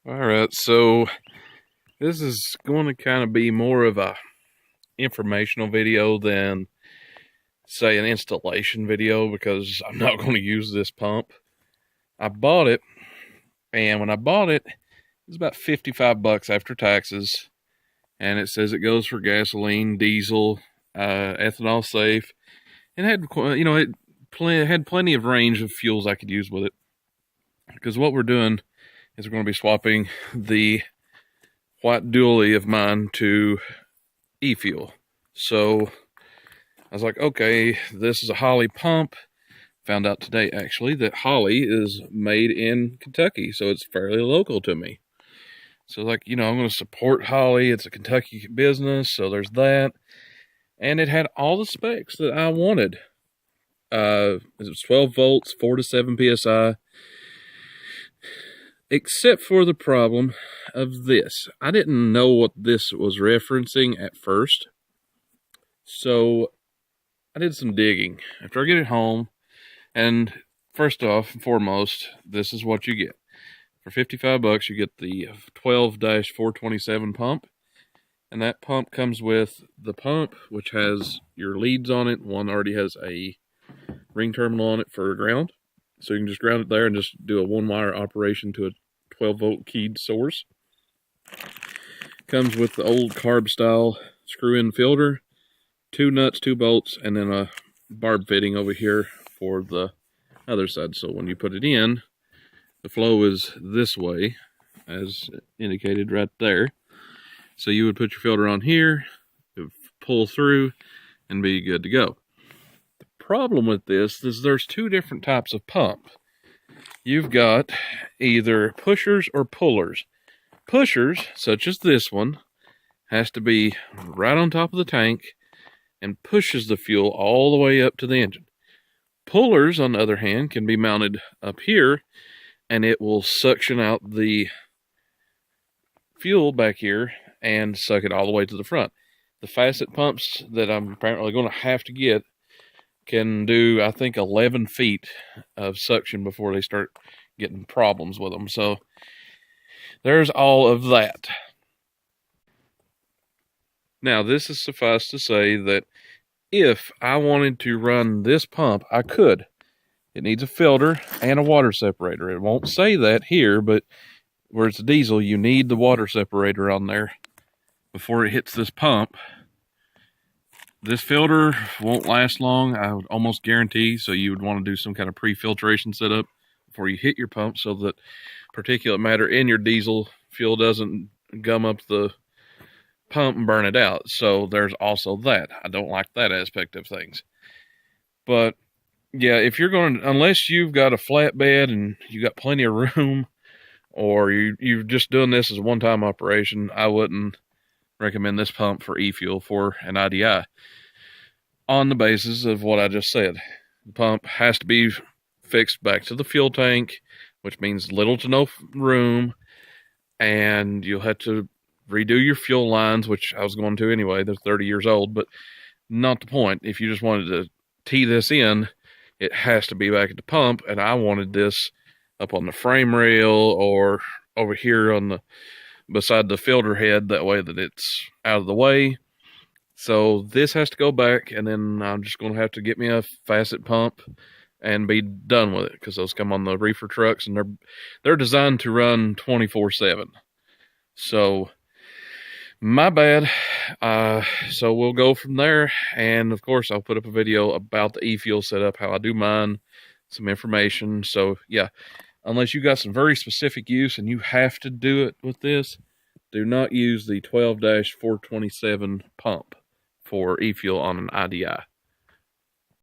Alright, so this is going to kind of be more of a informational video than, say, an installation video, because I'm not going to use this pump. I bought it, and when I bought it, it was about 55 bucks after taxes, and it says it goes for gasoline, diesel, ethanol safe, and had, it had plenty of range of fuels I could use with it. Because what we're doing is we're going to be swapping the white dually of mine to e-fuel. So I was like, okay, this is a Holley pump. Found out today, actually, that Holley is made in Kentucky, so it's fairly local to me. So like, I'm going to support Holley. It's a Kentucky business, so there's that. And it had all the specs that I wanted. It was 12 volts, 4 to 7 psi. Except for the problem of this. I didn't know what this was referencing at first. So I did some digging after I get it home. And first off and foremost, this is what you get. For 55 bucks, you get the 12-427 pump. And that pump comes with the pump, which has your leads on it. One already has a ring terminal on it for ground. So you can just ground it there and just do a one-wire operation to a 12-volt keyed source. Comes with the old carb-style screw-in filter, 2 nuts, 2 bolts, and then a barb fitting over here for the other side. So when you put it in, the flow is this way, as indicated right there. So you would put your filter on here, it would pull through, and be good to go. The problem with this is there's 2 different types of pump. You've got either pushers or pullers. Pushers, such as this one, has to be right on top of the tank and pushes the fuel all the way up to the engine. Pullers, on the other hand, can be mounted up here, and it will suction out the fuel back here and suck it all the way to the front. The facet pumps that I'm apparently going to have to get can do, I think, 11 feet of suction before they start getting problems with them. So there's all of that. Now, this is suffice to say that if I wanted to run this pump, I could. It needs a filter and a water separator. It won't say that here, but where it's diesel, you need the water separator on there before it hits this pump. This filter won't last long, I would almost guarantee, so you would want to do some kind of pre-filtration setup before you hit your pump so that particulate matter in your diesel fuel doesn't gum up the pump and burn it out. So there's also that. I don't like that aspect of things. But yeah, if you're going to, unless you've got a flatbed and you got plenty of room, or you're just doing this as a one-time operation, I wouldn't recommend this pump for e-fuel for an IDI, on the basis of what I just said. The pump has to be fixed back to the fuel tank, which means little to no room, and you'll have to redo your fuel lines, which I was going to anyway. They're 30 years old, but not the point. If you just wanted to tee this in, it has to be back at the pump, and I wanted this up on the frame rail or over here on the beside the filter head, that way that it's out of the way. So this has to go back, and then I'm just going to have to get me a facet pump and be done with it, because those come on the reefer trucks, and they're designed to run 24/7. So my bad. So we'll go from there, and of course I'll put up a video about the e-fuel setup, how I do mine, some information. So yeah, unless you got some very specific use and you have to do it with this, do not use the 12-427 pump for e-fuel on an IDI.